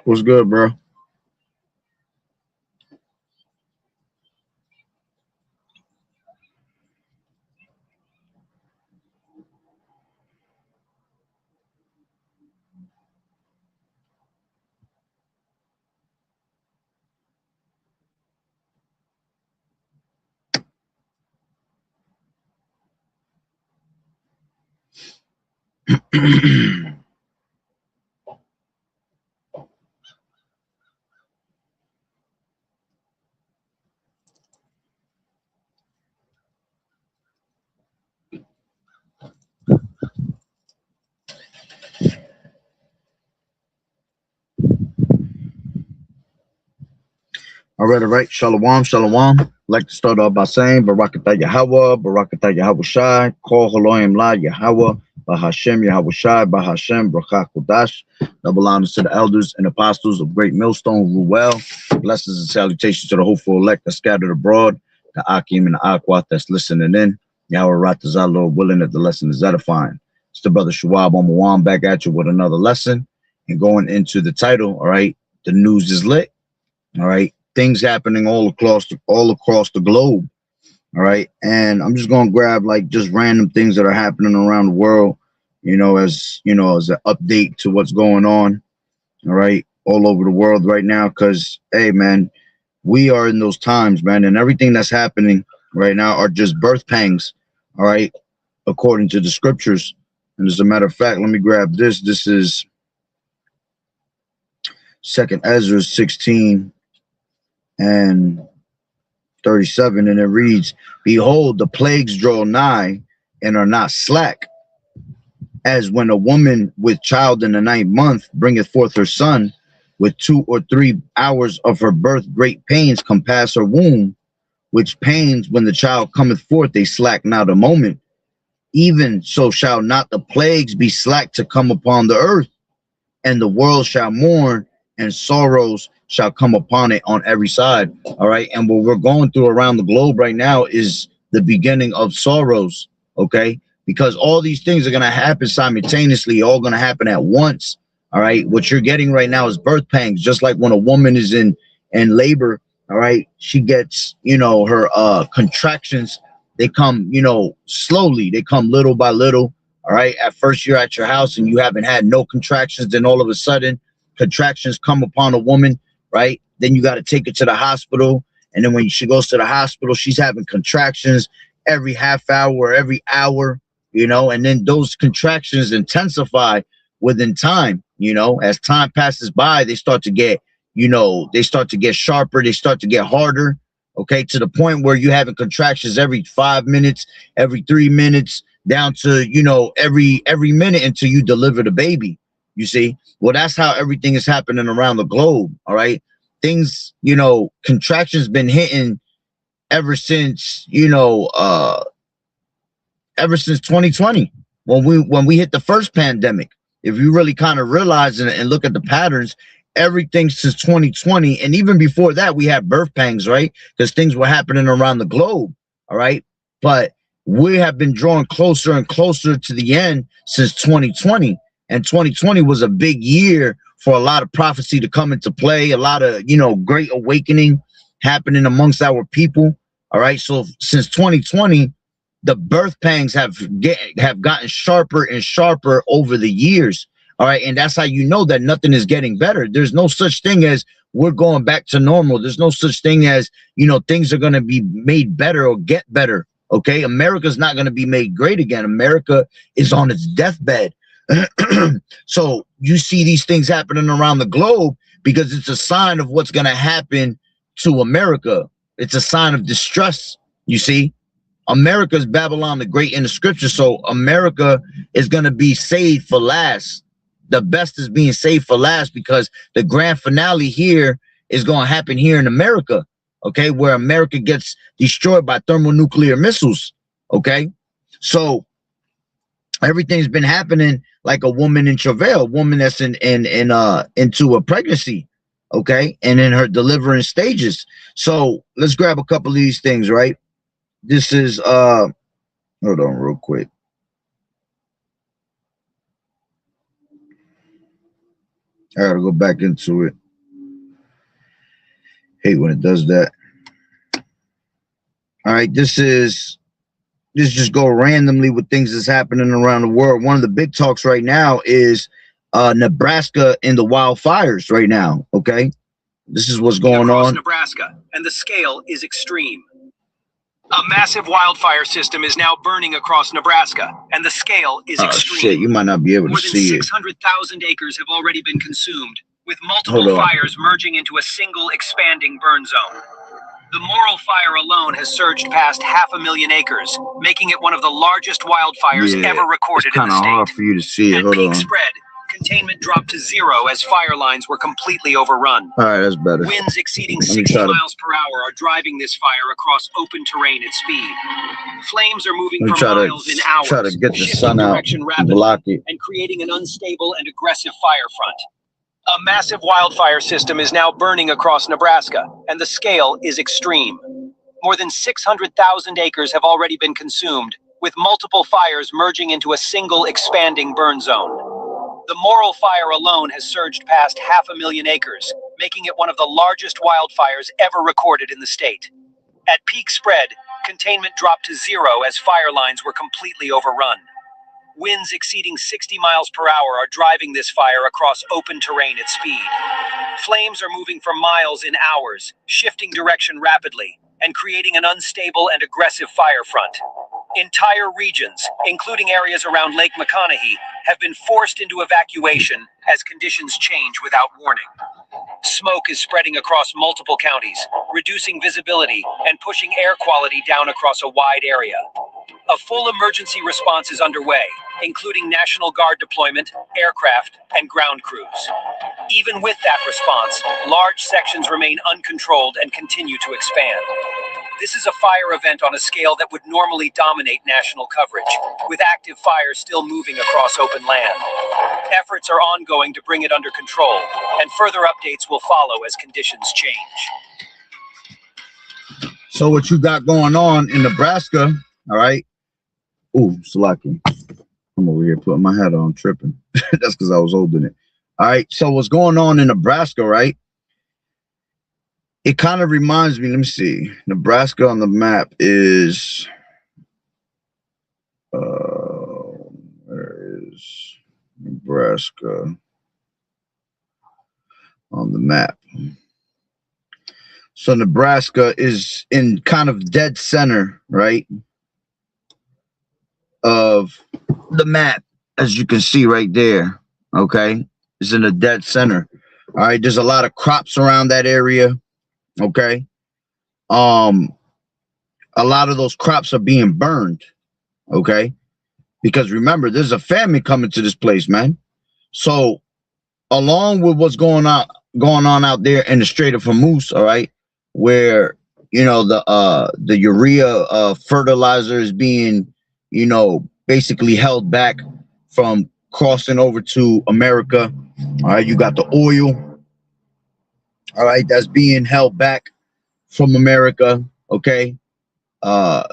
What's good, bro? All right, all right. Shalom, shalom. I'd like to start off by saying Barakatah Yahweh, Barakatah Yahweh Shai, Kol Haloim La Yahweh, Bahashem Yahweh Shai, Bahashem Bracha Kodash. Double honors to the elders and apostles of Great Millstone, Ruel. Blessings and salutations to the hopeful elect that scattered abroad, the Akim and the Akwat that's listening in. Yahweh Ratazah, Lord willing that the lesson is edifying. It's the brother Shawab Omawan back at you with another lesson. And going into the title, all right, the news is lit. All right, things happening all across the globe. All right, and I'm just gonna grab like just random things that are happening around the world, as as an update to what's going on. All right, all over the world right now, because hey, man, we are in those times, man, and everything that's happening right now are just birth pangs. All right, according to the scriptures. And as a matter of fact, let me grab this. This is Second Ezra 16 and 37, and it reads, behold, the plagues draw nigh and are not slack, as when a woman with child in the 9th month bringeth forth her son, with 2 or 3 hours of her birth great pains compass her womb, which pains when the child cometh forth they slack not a moment. Even so shall not the plagues be slack to come upon the earth, and the world shall mourn, and sorrows shall come upon it on every side. All right. And what we're going through around the globe right now is the beginning of sorrows. Okay. Because all these things are going to happen simultaneously, all going to happen at once. All right. What you're getting right now is birth pangs, just like when a woman is in labor. All right. She gets, her contractions. They come, slowly. They come little by little. All right. At first, you're at your house and you haven't had no contractions. Then all of a sudden, contractions come upon a woman, right? Then you got to take her to the hospital. And then when she goes to the hospital, she's having contractions every half hour or every hour, and then those contractions intensify within time, as time passes by, they start to get, sharper. They start to get harder. Okay. To the point where you're having contractions every 5 minutes, every 3 minutes, down to, every minute until you deliver the baby. You see, well, that's how everything is happening around the globe. All right. Things, contractions been hitting ever since, ever since 2020, when we hit the first pandemic. If you really kind of realize and look at the patterns, everything since 2020, and even before that, we had birth pangs, right? Because things were happening around the globe. All right. But we have been drawing closer and closer to the end since 2020. And 2020 was a big year for a lot of prophecy to come into play. A lot of, great awakening happening amongst our people. All right. So since 2020, the birth pangs have gotten sharper and sharper over the years. All right. And that's how you know that nothing is getting better. There's no such thing as we're going back to normal. There's no such thing as, you know, things are going to be made better or get better. Okay. America's not going to be made great again. America is on its deathbed. So you see these things happening around the globe because it's a sign of what's going to happen to America. It's a sign of distress. You see, America's Babylon the Great in the scripture. So America is going to be saved for last. The best is being saved for last because the grand finale here is going to happen here in America. Okay. Where America gets destroyed by thermonuclear missiles. Okay. So everything's been happening like a woman in travail, a woman that's into a pregnancy. Okay. And in her delivering stages. So let's grab a couple of these things, right? This is, hold on real quick. I gotta go back into it. Hate when it does that. All right, this just go randomly with things that's happening around the world. One of the big talks right now is Nebraska in the wildfires right now. Okay, this is what's going on. Nebraska, and the scale is extreme. A massive wildfire system is now burning across Nebraska, and the scale is extreme. Shit, you might not be able to see it. More than 600,000 acres have already been consumed, with multiple fires merging into a single expanding burn zone. The Morrill fire alone has surged past 500,000 acres, making it one of the largest wildfires ever recorded in the state. It's kind of hard for you to see it. At peak spread, containment dropped to 0 as fire lines were completely overrun. All right, that's better. Winds exceeding 60 miles per hour are driving this fire across open terrain at speed. Flames are moving for miles in hours, try to get the sun out, block it, and creating an unstable and aggressive fire front. A massive wildfire system is now burning across Nebraska, and the scale is extreme. More than 600,000 acres have already been consumed, with multiple fires merging into a single expanding burn zone. The Morrill fire alone has surged past 500,000 acres, making it one of the largest wildfires ever recorded in the state. At peak spread, containment dropped to 0 as fire lines were completely overrun. Winds exceeding 60 miles per hour are driving this fire across open terrain at speed. Flames are moving for miles in hours, shifting direction rapidly, and creating an unstable and aggressive fire front. Entire regions, including areas around Lake McConaughey, have been forced into evacuation as conditions change without warning. Smoke is spreading across multiple counties, reducing visibility and pushing air quality down across a wide area. A full emergency response is underway, including National Guard deployment, aircraft, and ground crews. Even with that response, large sections remain uncontrolled and continue to expand. This is a fire event on a scale that would normally dominate national coverage, with active fires still moving across open land. Efforts are ongoing to bring it under control, and further updates will follow as conditions change. So what you got going on in Nebraska, all right? Ooh, Salaki. I'm over here putting my hat on, tripping. That's because I was holding it. All right, so what's going on in Nebraska, right? It kind of reminds me, let me see. Nebraska on the map is, where is Nebraska on the map? So Nebraska is in kind of dead center, right, of the map, as you can see right there. Okay, it's in the dead center. All right, there's a lot of crops around that area. Okay, a lot of those crops are being burned. Okay, because remember, there's a famine coming to this place, man. So along with what's going on out there in the Strait of Hormuz, all right, where, you know, the urea fertilizer is being, you know, basically held back from crossing over to America. All right, you got the oil, all right, that's being held back from America. Okay, a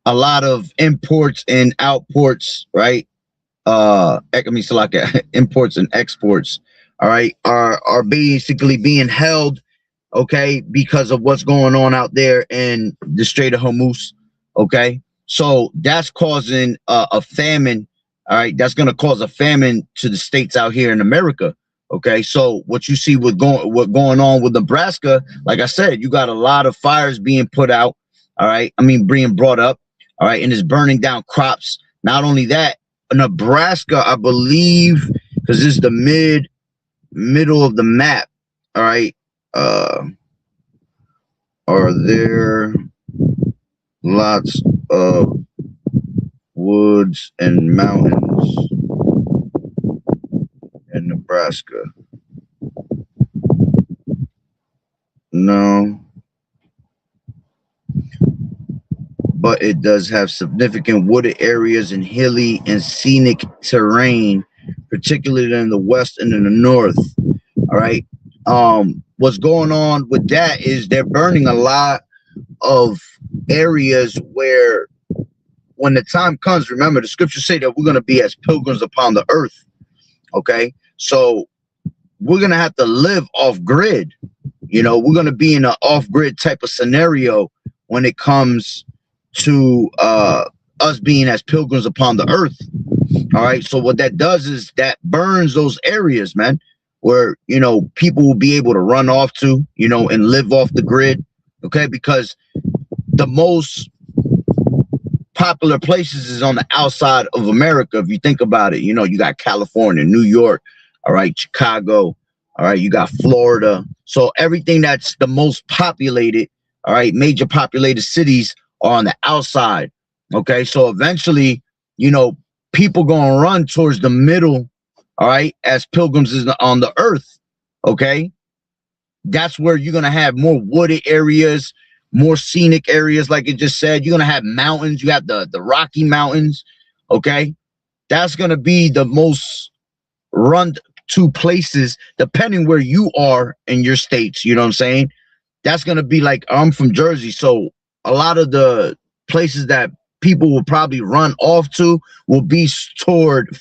lot of imports and outports, right? I mean, so like imports and exports, all right, are basically being held okay, because of what's going on out there in the Strait of Hormuz, okay? So that's causing a famine, all right? That's going to cause a famine to the states out here in America, okay? So what you see with going on with Nebraska, like I said, you got a lot of fires being put out, all right? I mean, being brought up, all right? And it's burning down crops. Not only that, Nebraska, I believe, because this is the middle of the map, all right? Are there lots of woods and mountains in Nebraska? No, but it does have significant wooded areas and hilly and scenic terrain, particularly in the west and in the north. All right. What's going on with that is they're burning a lot of areas where, when the time comes, remember the scriptures say that we're going to be as pilgrims upon the earth. Okay. So we're going to have to live off grid. You know, we're going to be in an off grid type of scenario when it comes to us being as pilgrims upon the earth. All right. So what that does is that burns those areas, man, where, you know, people will be able to run off to, you know, and live off the grid. Okay. Because the most popular places is on the outside of America. If you think about it, you know, you got California, New York, all right, Chicago, all right, you got Florida. So everything that's the most populated, all right, major populated cities are on the outside. Okay. So eventually, you know, people gonna run towards the middle, all right, as pilgrims is on the earth. Okay. That's where you're gonna have more wooded areas, more scenic areas, like it just said. You're gonna have mountains. You have the Rocky Mountains. Okay. That's gonna be the most run to places, depending where you are in your states. You know what I'm saying? That's gonna be like, I'm from Jersey, so a lot of the places that people will probably run off to will be towards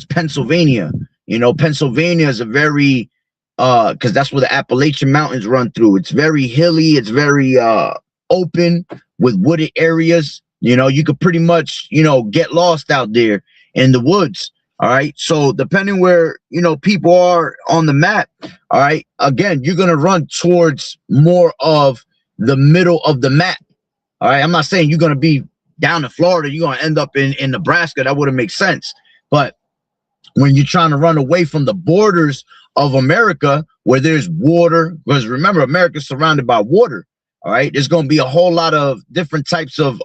Pennsylvania. You know, Pennsylvania is a very because that's where the Appalachian Mountains run through. It's very hilly, it's very open with wooded areas. You know, you could pretty much, you know, get lost out there in the woods. All right. So depending where, you know, people are on the map, all right, again, you're gonna run towards more of the middle of the map. All right. I'm not saying you're going to be down in Florida, you're going to end up in Nebraska. That wouldn't make sense. But when you're trying to run away from the borders of America, where there's water, because remember, America's surrounded by water. All right. There's going to be a whole lot of different types of,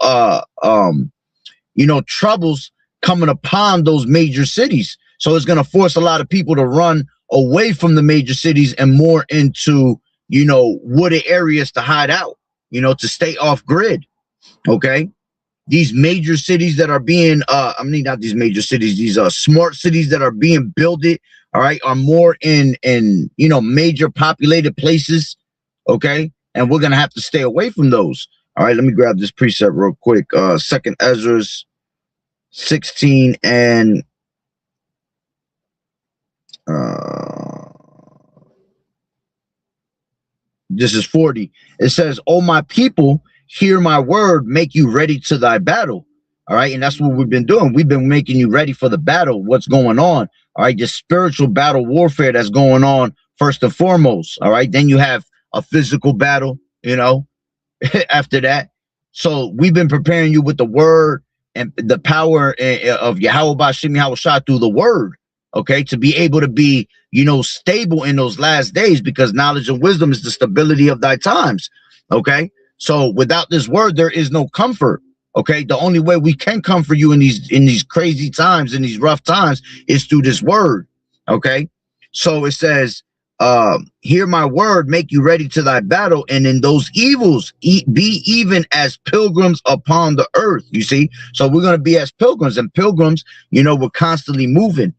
you know, troubles coming upon those major cities. So it's going to force a lot of people to run away from the major cities and more into, you know, wooded areas to hide out, you know, to stay off grid. Okay. These major cities that are being, I mean, not these major cities, these smart cities that are being built, all right, are more in, you know, major populated places. Okay. And we're going to have to stay away from those. All right. Let me grab this precept real quick. 2nd Ezra 16 and this is 40. It says, "Oh, my people, hear my word, make you ready to thy battle." All right. And that's what we've been doing. We've been making you ready for the battle. What's going on? All right. Just spiritual battle warfare that's going on first and foremost. All right. Then you have a physical battle, you know, after that. So we've been preparing you with the word and the power of Yahweh Bashim Yahushua through the word. Okay, to be able to be, you know, stable in those last days, because knowledge and wisdom is the stability of thy times. Okay, so without this word, there is no comfort. Okay, the only way we can comfort you in these crazy times, in these rough times, is through this word. Okay, so it says, "Hear my word, make you ready to thy battle, and in those evils be even as pilgrims upon the earth." You see, so we're going to be as pilgrims, and pilgrims, you know, we're constantly moving.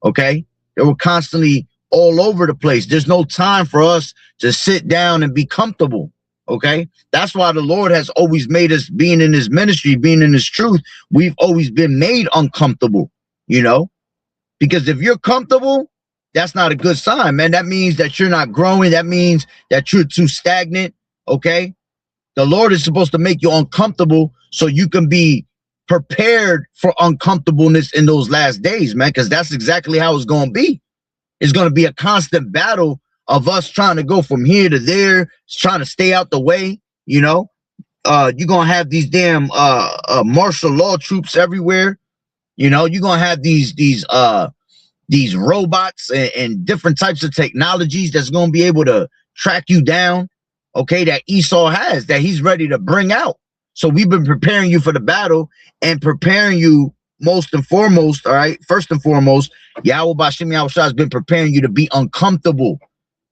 Okay, they were constantly all over the place. There's no time for us to sit down and be comfortable. Okay, that's why the Lord has always made us, being in his ministry, being in his truth, we've always been made uncomfortable, you know, because if you're comfortable, that's not a good sign, man. That means that you're not growing. That means that you're too stagnant. Okay. The Lord is supposed to make you uncomfortable so you can be prepared for uncomfortableness in those last days, man, because that's exactly how it's going to be. It's going to be a constant battle of us trying to go from here to there, trying to stay out the way. You know, you're going to have these damn martial law troops everywhere. You know, you're going to have these robots and different types of technologies that's going to be able to track you down. Okay, that Esau has, that he's ready to bring out. So we've been preparing you for the battle and preparing you most and foremost, all right? First and foremost, Yahweh Bashim Yahushua has been preparing you to be uncomfortable,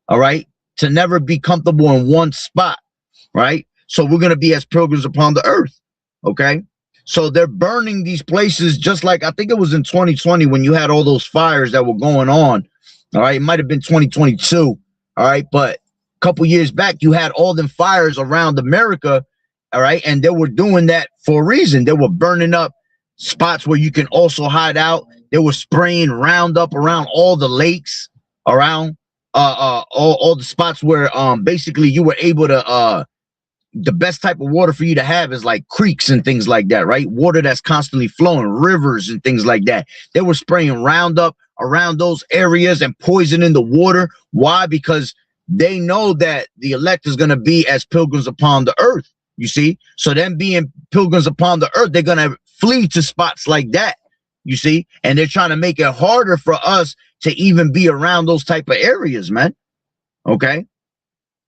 all right? To never be comfortable in one spot, right? So we're going to be as pilgrims upon the earth, okay? So they're burning these places just like, I think it was in 2020 when you had all those fires that were going on, all right? It might have been 2022, all right? But couple years back, you had all them fires around America, all right, and they were doing that for a reason. They were burning up spots where you can also hide out. They were spraying Roundup around all the lakes, around all the spots where basically you were able to the best type of water for you to have is like creeks and things like that, right? Water that's constantly flowing, rivers and things like that. They were spraying Roundup around those areas and poisoning the water. Why? Because they know that the elect is going to be as pilgrims upon the earth, you see? So them being pilgrims upon the earth, they're going to flee to spots like that, you see? And they're trying to make it harder for us to even be around those type of areas, man. Okay?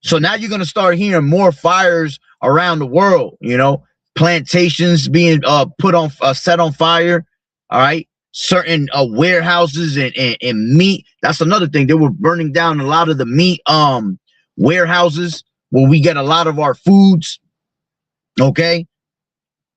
So now you're going to start hearing more fires around the world, you know? Plantations being put on, set on fire, all right? Certain warehouses and meat. That's another thing. They were burning down a lot of the meat warehouses where we get a lot of our foods. Okay,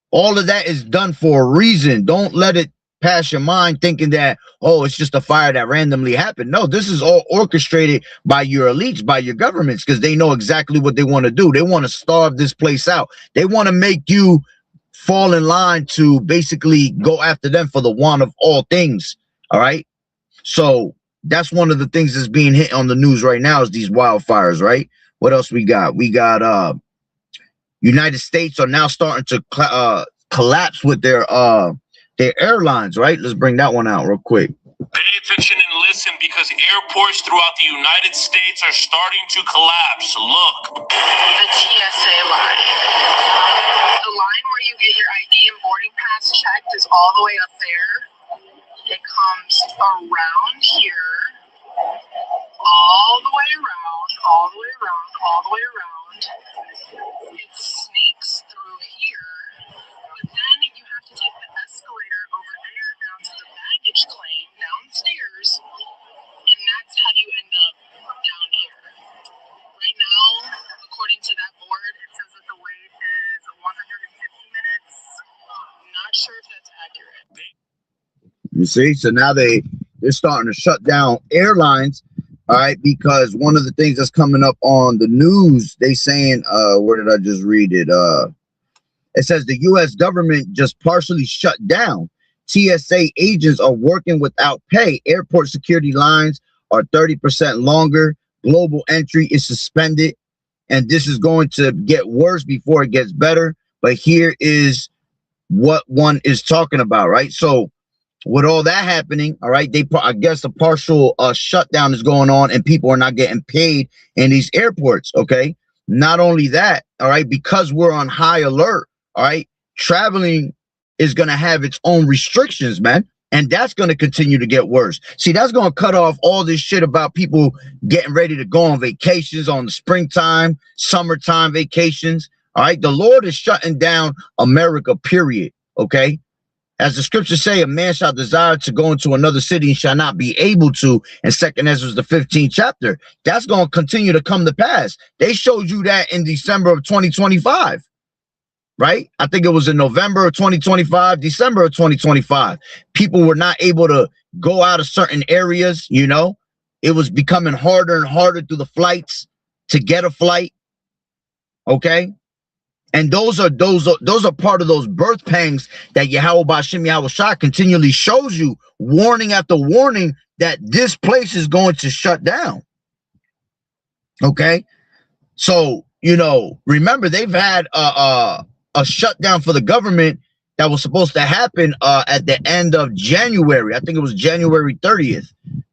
all of that is done for a reason. Don't let it pass your mind thinking that, oh, it's just a fire that randomly happened. No, this is all orchestrated by your elites, by your governments, because they know exactly what they want to do. They want to starve this place out. They want to make you fall in line to basically go after them for the want of all things. All right. So that's one of the things that's being hit on the news right now is these wildfires, right? What else we got? We got United States are now starting to collapse with their airlines, right? Let's bring that one out real quick. Pay attention and listen, because airports throughout the United States are starting to collapse. Look. The TSA line. The line where you get your ID and boarding pass checked is all the way up there. It comes around here, all the way around, all the way around, all the way around. It snakes through here, but then you have to take the escalator over there down to the baggage claim downstairs, and that's how you end up down here. Right now, according to that board, it says that the wait is 150 minutes. I'm not sure if that's accurate. You see, so now they're starting to shut down airlines, all right, because one of the things that's coming up on the news, they saying, where did I just read it? It says the U.S. government just partially shut down. TSA agents are working without pay. Airport security lines are 30% longer. Global entry is suspended. And this is going to get worse before it gets better. But here is what one is talking about, right? So with all that happening, all right, I guess a partial shutdown is going on and people are not getting paid in these airports, okay? Not only that, all right, because we're on high alert, all right, traveling is going to have its own restrictions, man. And that's going to continue to get worse. See, that's going to cut off all this shit about people getting ready to go on vacations on the springtime, summertime vacations. All right. The Lord is shutting down America, period. Okay. As the scriptures say, a man shall desire to go into another city and shall not be able to. In 2nd Ezra, the 15th chapter, that's going to continue to come to pass. They showed you that in December of 2025. Right? I think it was in November of 2025, December of 2025. People were not able to go out of certain areas, you know. It was becoming harder and harder through the flights to get a flight. Okay? And those are part of those birth pangs that Yahweh Bashim Yahweh Shah continually shows you, warning after warning, that this place is going to shut down. Okay, so remember, they've had a shutdown for the government that was supposed to happen at the end of January. I think it was January 30th.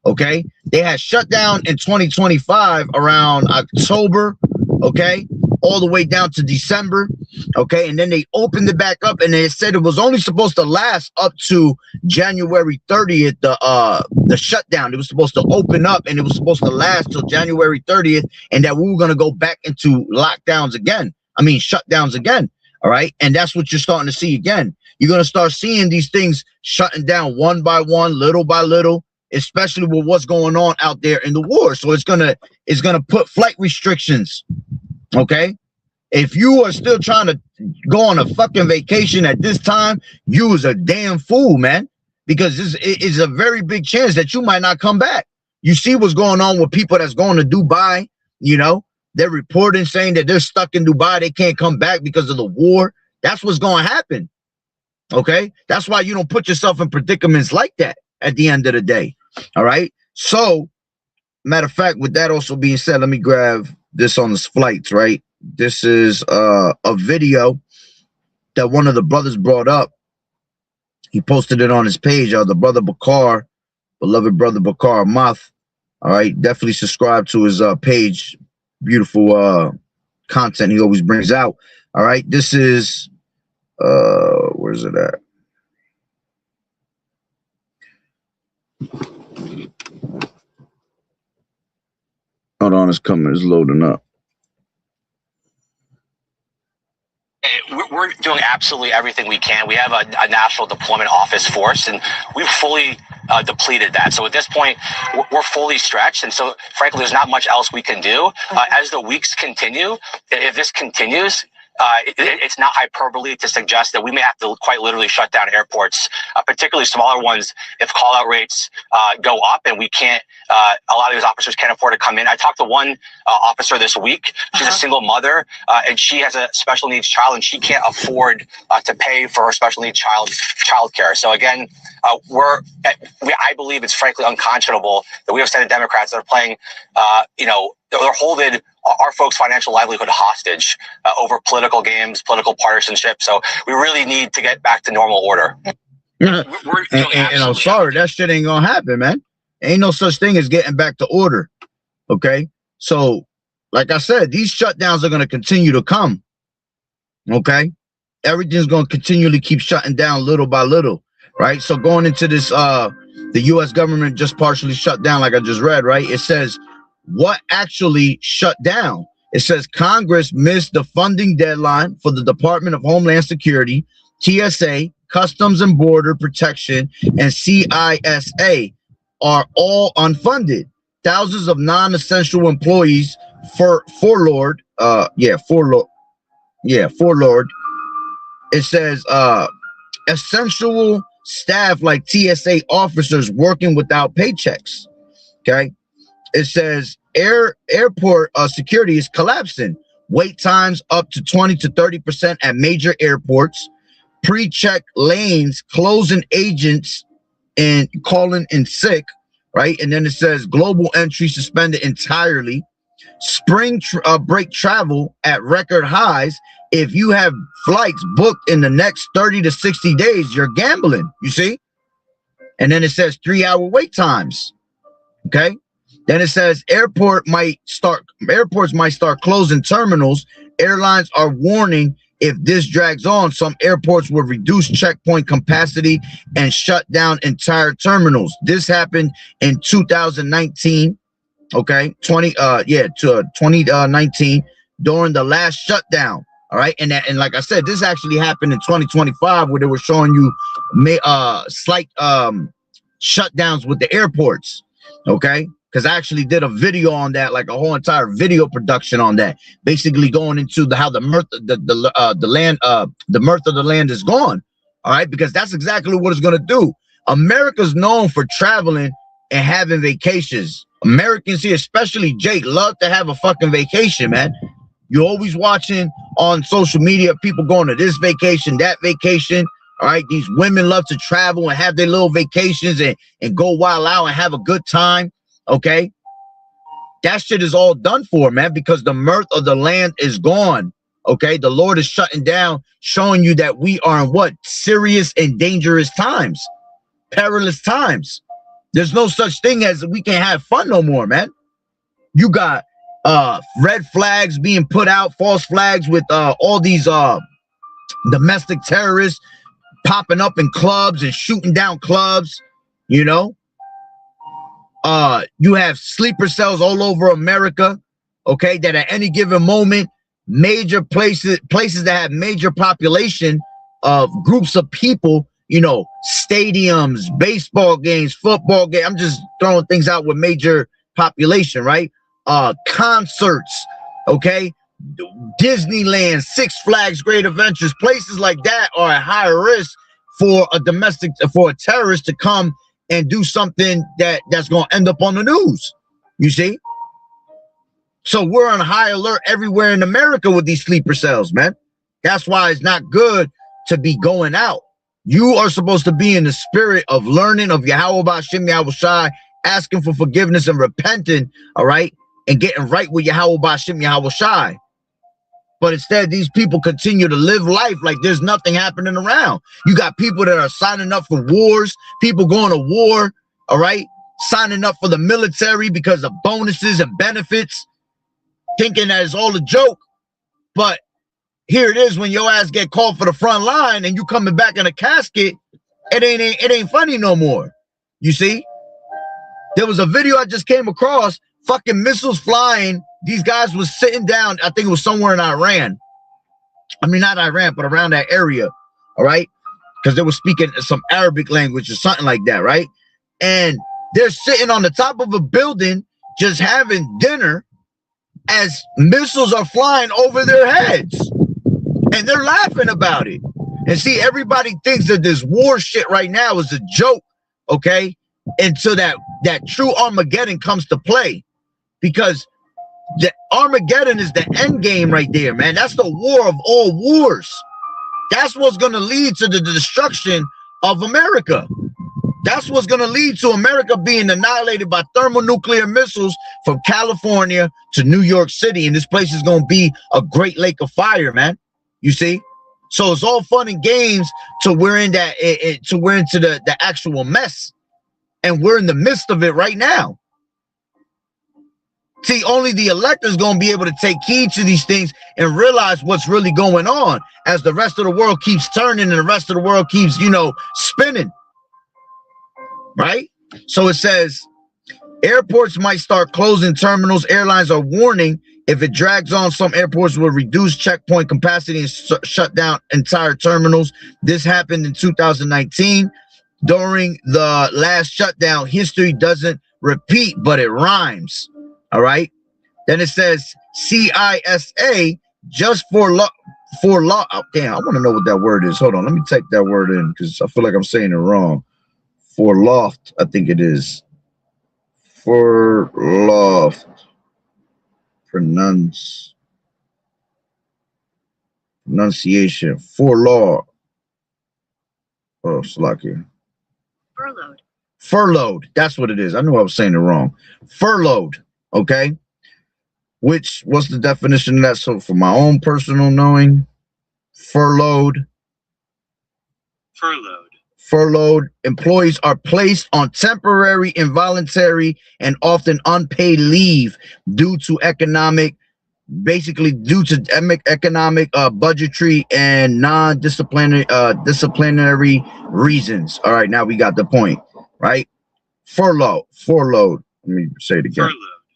Okay, they had shut down in 2025 around October. Okay, all the way down to December. Okay, and then they opened it back up, and they said it was only supposed to last up to January 30th. The shutdown, it was supposed to open up, and it was supposed to last till January 30th, and that we were going to go back into lockdowns again. I mean, shutdowns again. All right, and that's what you're starting to see again. You're going to start seeing these things shutting down one by one, little by little, especially with what's going on out there in the war. So it's gonna put flight restrictions. Okay, if you are still trying to go on a fucking vacation at this time, you is a damn fool, man, because this is a very big chance that you might not come back. You see what's going on with people that's going to Dubai. They're reporting saying that they're stuck in Dubai. They can't come back because of the war. That's what's going to happen. Okay, that's why you don't put yourself in predicaments like that at the end of the day. All right, so matter of fact, with that also being said, let me grab this on the flights. Right, this is a video that one of the brothers brought up. He posted it on his page. The brother Bakar, beloved brother Bakar Math. All right, definitely subscribe to his page. Beautiful content he always brings out. All right, this is where's it at? Hold on, it's coming. It's loading up. We're doing absolutely everything we can. We have a national deployment office force, and we've fully depleted that. So at this point, we're fully stretched. And so, frankly, there's not much else we can do. As the weeks continue, if this continues, it's not hyperbole to suggest that we may have to quite literally shut down airports, particularly smaller ones, if call-out rates go up and we can't, a lot of these officers can't afford to come in. I talked to one officer this week. She's a single mother, and she has a special needs child, and she can't afford to pay for her special needs child care. So again, I believe it's frankly unconscionable that we have Senate Democrats that are playing, they're holding our folks' financial livelihood hostage over political games, political partisanship. So we really need to get back to normal order. And I'm sorry, that shit ain't gonna happen, man. Ain't no such thing as getting back to order. Okay, so like I said, these shutdowns are gonna continue to come. Okay, everything's gonna continually keep shutting down little by little, right? So going into this, the U.S. government just partially shut down, like I just read, right? It says what actually shut down. It says Congress missed the funding deadline for the Department of Homeland Security, TSA, Customs and Border Protection, and CISA are all unfunded. Thousands of non-essential employees furloughed. It says essential staff like TSA officers working without paychecks. Okay. It says airport security is collapsing. Wait times up to 20 to 30% at major airports. Pre-check lanes, closing agents and calling in sick, right? And then it says global entry suspended entirely. Spring break travel at record highs. If you have flights booked in the next 30 to 60 days, you're gambling, you see? And then it says 3-hour wait times, okay? Then it says airports might start closing terminals. Airlines are warning if this drags on, some airports will reduce checkpoint capacity and shut down entire terminals. This happened in 2019, okay, 2019 during the last shutdown. All right, and like I said, this actually happened in 2025 where they were showing you slight shutdowns with the airports, okay? Because I actually did a video on that, like a whole entire video production on that, basically going into how the mirth of the land is gone. All right, because that's exactly what it's gonna do. America's known for traveling and having vacations. Americans here, especially Jake, love to have a fucking vacation, man. You're always watching on social media, people going to this vacation, that vacation. All right. These women love to travel and have their little vacations and go wild out and have a good time. Okay. That shit is all done for, man, because the mirth of the land is gone. Okay. The Lord is shutting down, showing you that we are in what? Serious and dangerous times, perilous times. There's no such thing as we can have fun no more, man. You got red flags being put out, false flags with all these domestic terrorists popping up in clubs and shooting down clubs, you know. You have sleeper cells all over America, okay, that at any given moment, major places that have major population of groups of people, you know, stadiums, baseball games, football games. I'm just throwing things out with major population, right? Concerts, okay, Disneyland, Six Flags, Great Adventures, places like that are at higher risk for a terrorist to come and do something that's going to end up on the news. You see? So we're on high alert everywhere in America with these sleeper cells, man. That's why it's not good to be going out. You are supposed to be in the spirit of learning of Yahweh B'Shem Yahweh Shai, asking for forgiveness and repenting, all right, and getting right with Yahweh B'Shem Yahweh Shai. But instead, these people continue to live life like there's nothing happening around. You got people that are signing up for wars, people going to war, all right, signing up for the military because of bonuses and benefits, thinking that it's all a joke. But here it is when your ass get called for the front line and you coming back in a casket, it ain't funny no more. You see? There was a video I just came across, fucking missiles flying. These guys was sitting down, I think it was somewhere in Iran. I mean, not Iran, but around that area, all right? Because they were speaking some Arabic language or something like that, right? And they're sitting on the top of a building just having dinner as missiles are flying over their heads. And they're laughing about it. And see, everybody thinks that this war shit right now is a joke, okay? Until that true Armageddon comes to play. Because the Armageddon is the end game right there, man. That's the war of all wars. That's what's going to lead to the destruction of America. That's what's going to lead to America being annihilated by thermonuclear missiles from California to New York City. And this place is going to be a great lake of fire, man. You see? So it's all fun and games till we're in that, till we're into the actual mess. And we're in the midst of it right now. See, only the elect is going to be able to take heed to these things and realize what's really going on as the rest of the world keeps turning and the rest of the world keeps, you know, spinning. Right? So it says, airports might start closing terminals. Airlines are warning if it drags on, some airports will reduce checkpoint capacity and shut down entire terminals. This happened in 2019. During the last shutdown, history doesn't repeat, but it rhymes. All right. Then it says CISA just for law. Oh, damn, I want to know what that word is. Hold on. Let me type that word in because I feel like I'm saying it wrong. For loft, I think it is. For loft. Pronunciation. For law. Oh, Slovakia. Furloughed. Furloughed. That's what it is. I knew I was saying it wrong. Furloughed. Okay. What's the definition of that? So for my own personal knowing, furloughed. Furloughed employees are placed on temporary, involuntary, and often unpaid leave due to economic, budgetary, and disciplinary reasons. All right, now we got the point, right? Furloughed. Let me say it again.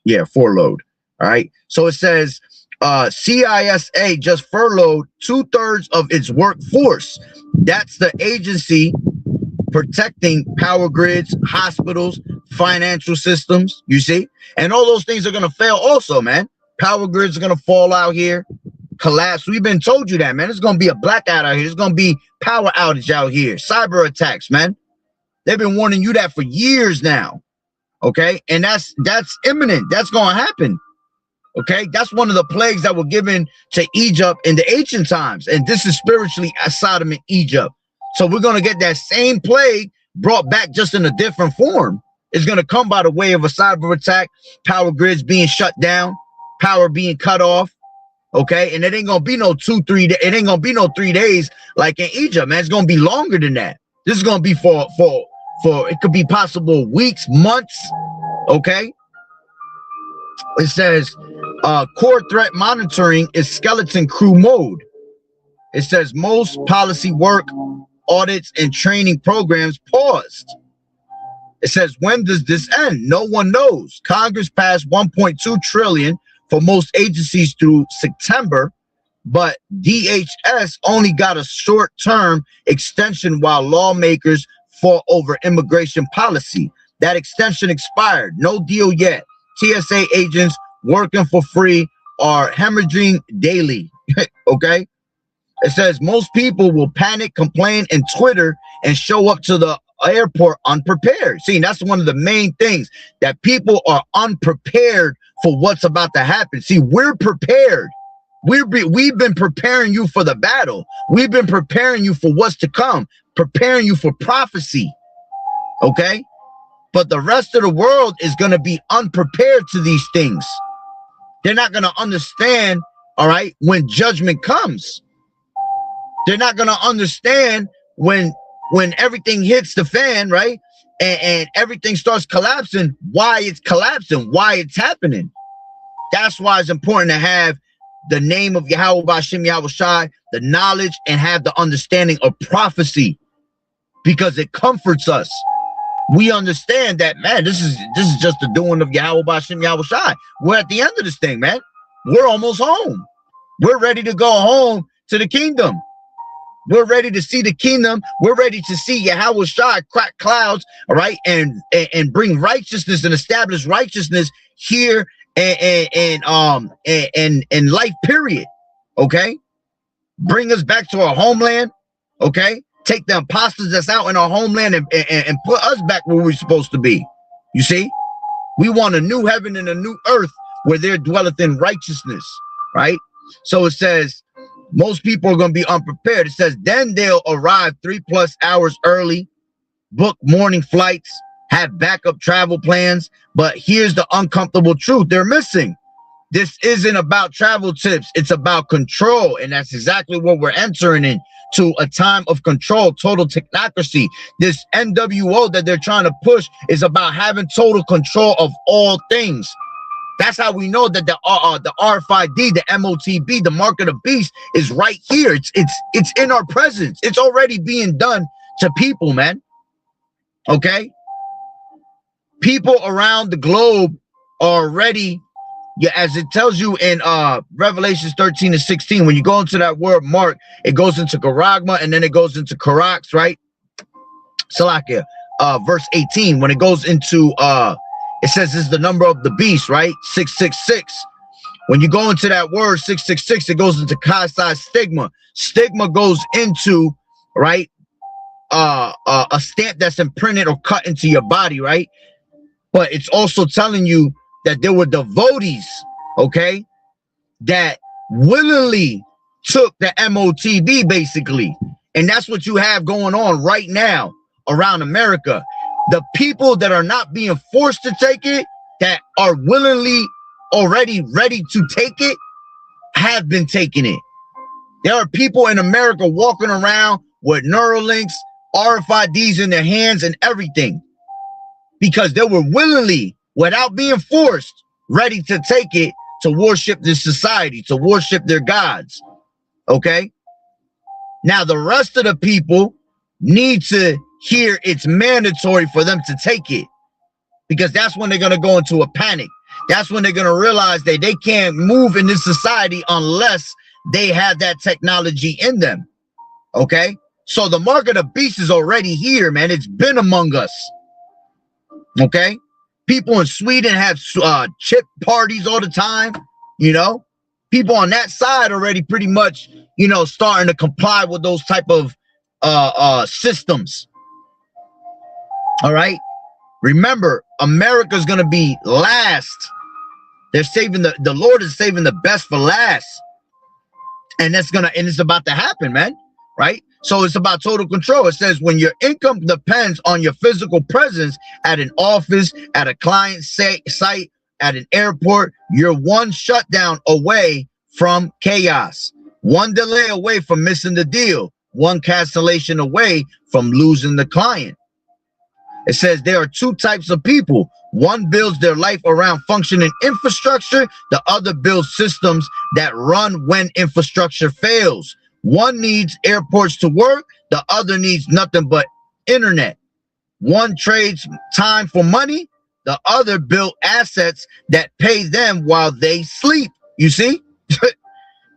Yeah, furloughed. All right. So it says CISA just furloughed 2/3 of its workforce. That's the agency protecting power grids, hospitals, financial systems, you see? And all those things are going to fail also, man. Power grids are going to fall out here, collapse. We've been told you that, man. It's going to be a blackout out here. There's going to be power outage out here, cyber attacks, man. They've been warning you that for years now, okay? And that's imminent. That's going to happen. Okay, that's one of the plagues that were given to Egypt in the ancient times, and this is spiritually Sodom and Egypt. So we're going to get that same plague brought back just in a different form. It's going to come by the way of a cyber attack, power grids being shut down, power being cut off. Okay, and it ain't gonna be no 2-3 days. It ain't gonna be no 3 days like in Egypt, man. It's gonna be longer than that. This is gonna be for it could be possible weeks, months. Okay. It says core threat monitoring is skeleton crew mode. It says most policy work, audits, and training programs paused. It says, when does this end? No one knows. Congress passed 1.2 trillion for most agencies through September, but DHS only got a short-term extension while lawmakers fought over immigration policy. That extension expired. No deal yet. TSA agents working for free are hemorrhaging daily. Okay? It says most people will panic, complain, and Twitter and show up to the airport unprepared. See, that's one of the main things, that people are unprepared for what's about to happen. See, we're prepared. We've been preparing you for the battle. We've been preparing you for what's to come, preparing you for prophecy. Okay? But the rest of the world is going to be unprepared to these things. They're not going to understand, all right, when judgment comes. They're not going to understand when everything hits the fan, right? And everything starts collapsing, why it's collapsing, why it's happening. That's why it's important to have the name of Yahweh B'Shem Yahweh Shai, the knowledge, and have the understanding of prophecy, because it comforts us. We understand that, man, this is just the doing of Yahweh B'Shem Yahweh Shai. We're at the end of this thing, man. We're almost home. We're ready to go home to the kingdom. We're ready to see the kingdom. We're ready to see Yahweh Shai crack clouds, all right, and bring righteousness and establish righteousness here and life, period. Okay, bring us back to our homeland. Okay, take the imposters that's out in our homeland and put us back where we're supposed to be. You see, we want a new heaven and a new earth where there dwelleth in righteousness, right? So it says, most people are going to be unprepared. It says, then they'll arrive 3+ hours early, book morning flights, have backup travel plans. But here's the uncomfortable truth they're missing. This isn't about travel tips. It's about control. And that's exactly what we're entering into, a time of control, total technocracy. This NWO that they're trying to push is about having total control of all things. That's how we know that the RFID, the MOTB, the mark of the beast is right here. It's in our presence. It's already being done to people, man. Okay? People around the globe are already, yeah, as it tells you in Revelations 13-16, when you go into that word mark, it goes into Garagma and then it goes into Karax, right? Salakia, verse 18, when it goes into it says this is the number of the beast, right? 666. When you go into that word 666, it goes into Chi-Psi stigma. Stigma goes into, right, a stamp that's imprinted or cut into your body, right? But it's also telling you that there were devotees, okay, that willingly took the MOTB, basically. And that's what you have going on right now around America. The people that are not being forced to take it, that are willingly already ready to take it, have been taking it. There are people in America walking around with Neuralinks, RFIDs in their hands and everything, because they were willingly, without being forced, ready to take it to worship this society, to worship their gods. Okay? Now, the rest of the people need to hear it's mandatory for them to take it, because that's when they're going to go into a panic. That's when they're going to realize that they can't move in this society unless they have that technology in them. Okay? So the mark of the beast is already here, man. It's been among us. Okay? People in Sweden have chip parties all the time. You know, people on that side already pretty much, you know, starting to comply with those type of systems. All right. Remember, America's going to be last They're saving the Lord is saving the best for last. And it's about to happen, man. Right? So it's about total control. It says when your income depends on your physical presence at an office, at a client site, at an airport, you're one shutdown away from chaos, one delay away from missing the deal, one cancellation away from losing the client. It says there are two types of people. One builds their life around functioning infrastructure. The other builds systems that run when infrastructure fails. One needs airports to work. The other needs nothing but internet. One trades time for money. The other built assets that pay them while they sleep. You see?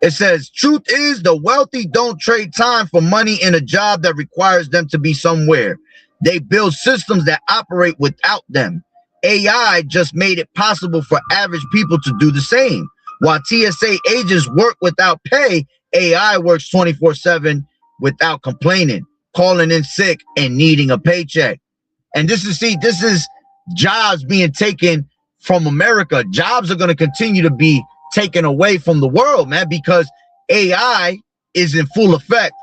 It says, truth is the wealthy don't trade time for money in a job that requires them to be somewhere. They build systems that operate without them. AI just made it possible for average people to do the same. While TSA agents work without pay, AI works 24/7 without complaining, calling in sick and needing a paycheck. And this is jobs being taken from America. Jobs are going to continue to be taken away from the world, man, because AI is in full effect.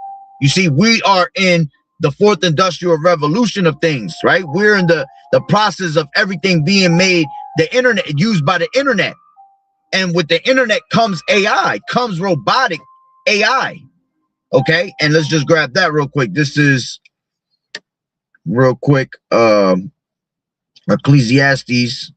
You see, we are in the fourth industrial revolution of things, right? We're in the process of everything being made, the internet, used by the internet. And with the internet comes AI, comes robotic AI. Okay, and let's just grab that real quick. This is real quick. Ecclesiastes.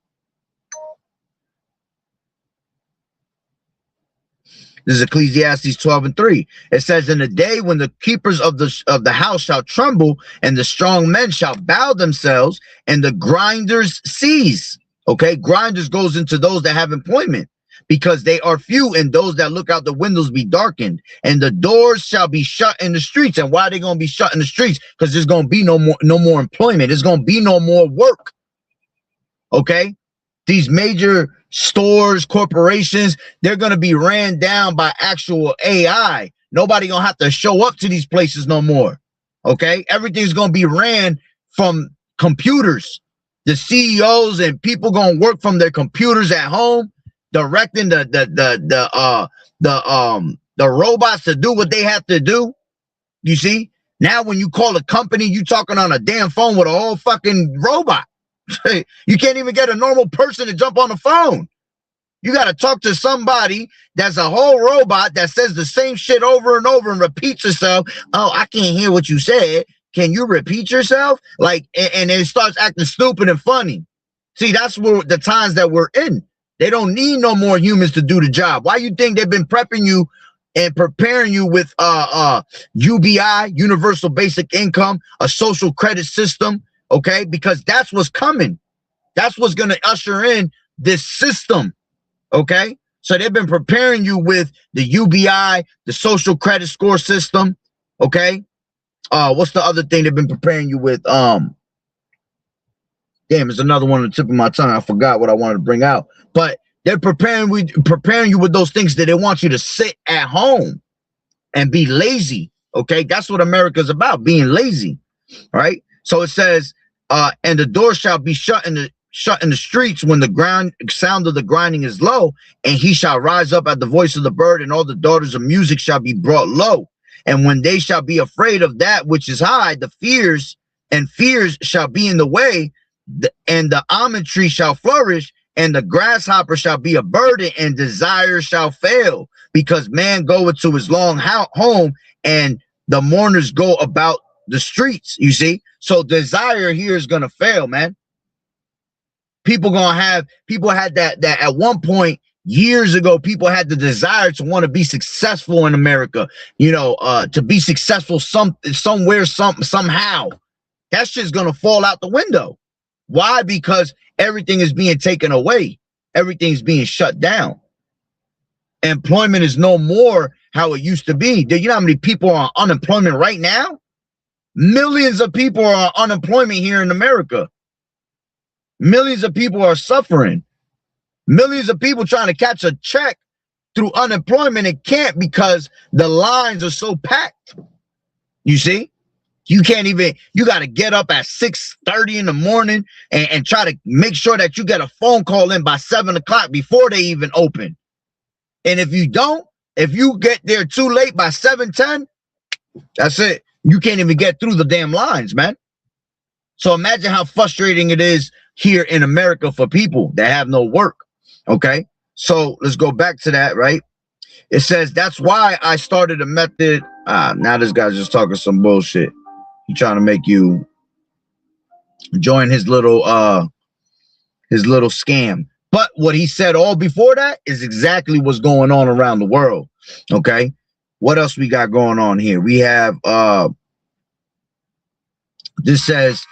This is Ecclesiastes 12:3. It says, in the day when the keepers of the house shall tremble, and the strong men shall bow themselves, and the grinders cease. Okay, grinders goes into those that have employment, because they are few, and those that look out the windows be darkened, and the doors shall be shut in the streets. And why are they going to be shut in the streets? Because there's going to be no more employment. There's going to be no more work. Okay, these major stores, corporations, they're going to be ran down by actual AI. Nobody going to have to show up to these places no more. Okay, everything's going to be ran from computers. The CEOs and people going to work from their computers at home, directing the robots to do what they have to do. You see, now when you call a company, you talking on a damn phone with a whole fucking robot. You can't even get a normal person to jump on the phone. You got to talk to somebody that's a whole robot that says the same shit over and over and repeats itself. Oh, I can't hear what you said. Can you repeat yourself? Like, and it starts acting stupid and funny. See, that's where the times that we're in. They don't need no more humans to do the job. Why you think they've been prepping you and preparing you with UBI, universal basic income, a social credit system? Okay, because that's what's coming. That's what's going to usher in this system. Okay, so they've been preparing you with the UBI, the social credit score system. Okay, what's the other thing they've been preparing you with? Damn, it's another one on the tip of my tongue. I forgot what I wanted to bring out. But they're preparing you with those things that they want you to sit at home and be lazy. Okay, that's what America's about, being lazy. Right. So it says, and the door shall be shut in the streets when the sound of the grinding is low, and he shall rise up at the voice of the bird, and all the daughters of music shall be brought low. And when they shall be afraid of that which is high, the fears shall be in the way, and the almond tree shall flourish, and the grasshopper shall be a burden, and desire shall fail, because man goeth to his long home, and the mourners go about the streets. You see, so desire here is gonna fail, man. People had that at one point years ago. People had the desire to want to be successful in America, you know, to be successful somewhere, somehow. That shit's gonna fall out the window. Why? Because everything is being taken away. Everything's being shut down. Employment is no more how it used to be. Do you know how many people are on unemployment right now? Millions of people are on unemployment here in America. Millions of people are suffering. Millions of people trying to catch a check through unemployment and can't, because the lines are so packed. You see? You can't even, you got to get up at 6:30 in the morning and try to make sure that you get a phone call in by 7 o'clock before they even open. And if you don't, if you get there too late by 7:10, that's it. You can't even get through the damn lines, man. So imagine how frustrating it is here in America for people that have no work. Okay. So let's go back to that, right? It says, that's why I started a method. Now this guy's just talking some bullshit. He trying to make you join his little scam. But what he said all before that is exactly what's going on around the world. Okay. What else we got going on here? We have this says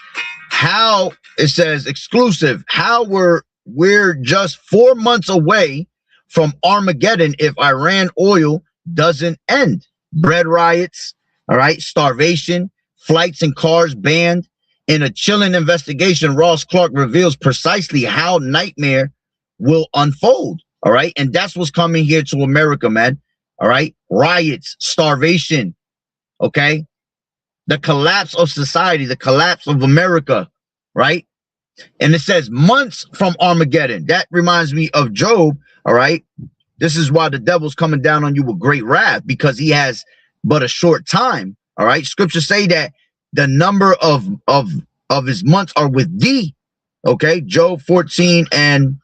how it says exclusive. How we're just 4 months away from Armageddon if Iran oil doesn't end. Bread riots, all right, starvation, flights and cars banned. In a chilling investigation, Ross Clark reveals precisely how nightmare will unfold. All right. And that's what's coming here to America, man. All right. Riots, starvation. Okay. The collapse of society, the collapse of America. Right. And it says months from Armageddon. That reminds me of Job. All right. This is why the devil's coming down on you with great wrath, because he has but a short time. All right. Scriptures say that the number of his months are with thee. Okay. Job 14:5.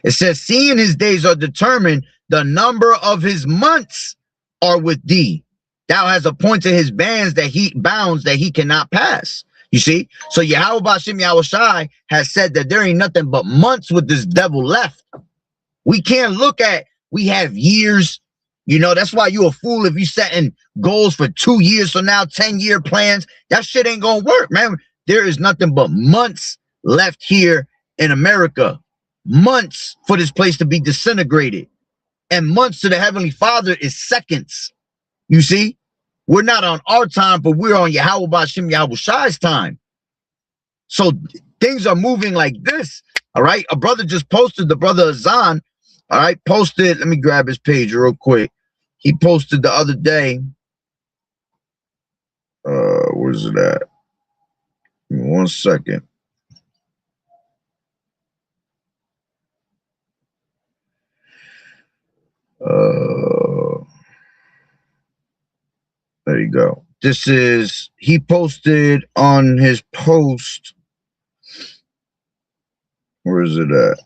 It says, seeing his days are determined, the number of his months are with thee. Thou has appointed his bounds that he cannot pass. You see? So Yahweh Bashim Yahushai has said that there ain't nothing but months with this devil left. We can't look at, we have years. You know, that's why you a fool if you setting goals for 2 years from now, 10-year plans. That shit ain't gonna work, man. There is nothing but months left here in America. Months for this place to be disintegrated. And months to the Heavenly Father is seconds. You see? We're not on our time, but we're on Yahweh Bashim Yahushai's time. So things are moving like this. All right. A brother just posted, the brother Azan, all right, posted. Let me grab his page real quick. He posted the other day. Where's it at? Give me 1 second. There you go. This is, he posted on his post. Where is it at?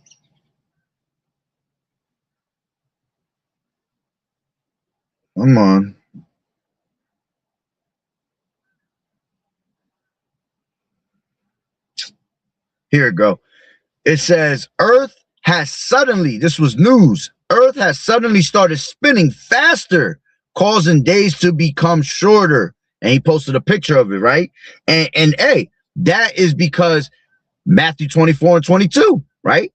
Come on. Here it go. It says, Earth has suddenly, this was news, Earth has suddenly started spinning faster, causing days to become shorter. And he posted a picture of it, right? And hey, that is because Matthew 24:22, right?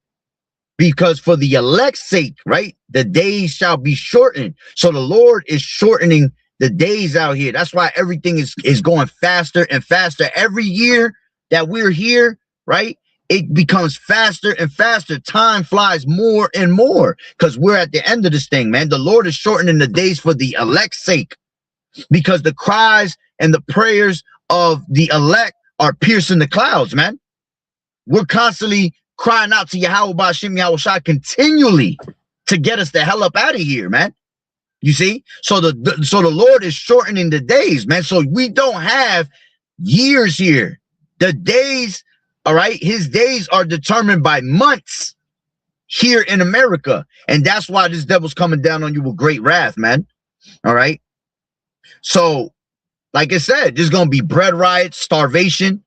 Because for the elect's sake, right, the days shall be shortened. So the Lord is shortening the days out here. That's why everything is going faster and faster. Every year that we're here, right, it becomes faster and faster. Time flies more and more because we're at the end of this thing, man. The Lord is shortening the days for the elect's sake, because the cries and the prayers of the elect are piercing the clouds, man. We're constantly crying out to Yahweh Bashim Yahushai continually to get us the hell up out of here, man. You see? So the Lord is shortening the days, man. So we don't have years here. The days, all right, his days are determined by months here in America. And that's why this devil's coming down on you with great wrath, man. All right. So, like I said, there's going to be bread riots, starvation.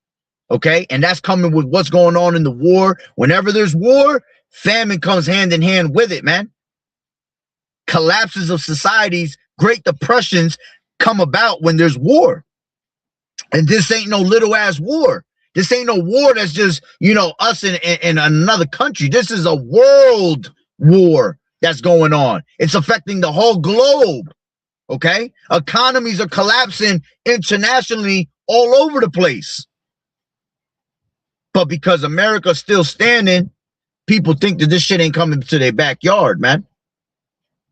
Okay. And that's coming with what's going on in the war. Whenever there's war, famine comes hand in hand with it, man. Collapses of societies, great depressions come about when there's war. And this ain't no little ass war. This ain't no war that's just, you know, us in another country. This is a world war that's going on. It's affecting the whole globe. Okay. Economies are collapsing internationally all over the place. But because America's still standing, people think that this shit ain't coming to their backyard, man.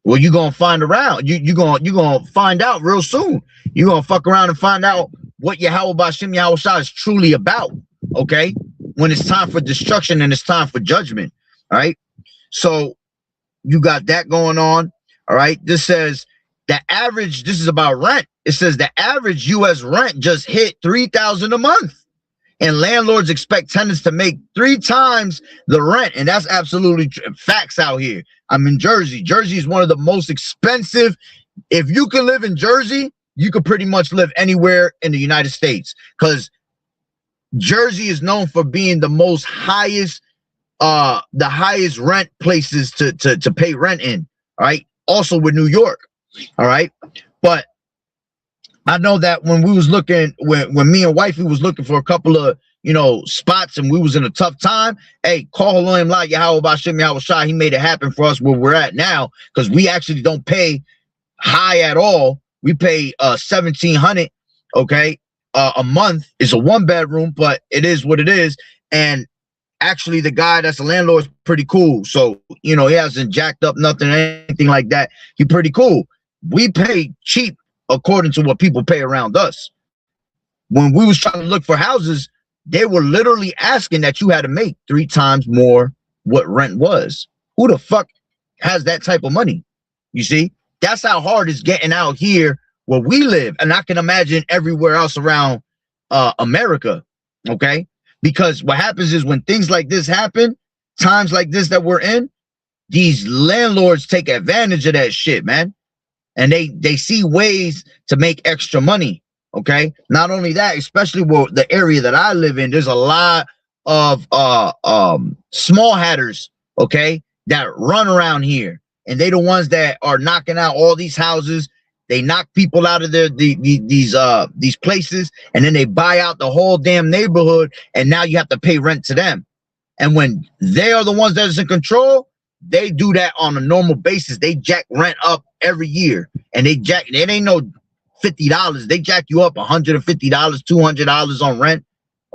Well, you're gonna find around. You're gonna find out real soon. You're gonna fuck around and find out what Yahweh Bashim Yahweh Shah is truly about. Okay, when it's time for destruction and it's time for judgment. All right. So you got that going on. All right. This says the average. This is about rent. It says the average U.S. rent just hit $3,000 a month, and landlords expect tenants to make 3 times the rent, and that's absolutely facts out here. I'm in Jersey. Jersey is one of the most expensive. If you can live in Jersey, you could pretty much live anywhere in the United States, because Jersey is known for being the most highest, the highest rent places to pay rent in. All right. Also with New York. All right. But I know that when we was looking, when me and wifey was looking for a couple of, you know, spots and we was in a tough time, hey, call him like Yahweh Bashim Yahweh Shah. He made it happen for us where we're at now, because we actually don't pay high at all. We pay $1,700, okay, a month. It's a 1-bedroom, but it is what it is. And actually, the guy that's a landlord is pretty cool. So, you know, he hasn't jacked up nothing, anything like that. He's pretty cool. We pay cheap according to what people pay around us. When we was trying to look for houses, they were literally asking that you had to make 3 times more what rent was. Who the fuck has that type of money? You see, that's how hard it's getting out here where we live. And I can imagine everywhere else around America. Okay. Because what happens is when things like this happen, times like this that we're in, these landlords take advantage of that shit, man. And they see ways to make extra money. Okay. Not only that, especially with the area that I live in, there's a lot of small hatters, okay, that run around here. And they the ones that are knocking out all these houses. They knock people out of these places, and then they buy out the whole damn neighborhood, and now you have to pay rent to them. And when they are the ones that is in control, they do that on a normal basis. They jack rent up every year, and it ain't no $50. They jack you up $150, $200 on rent.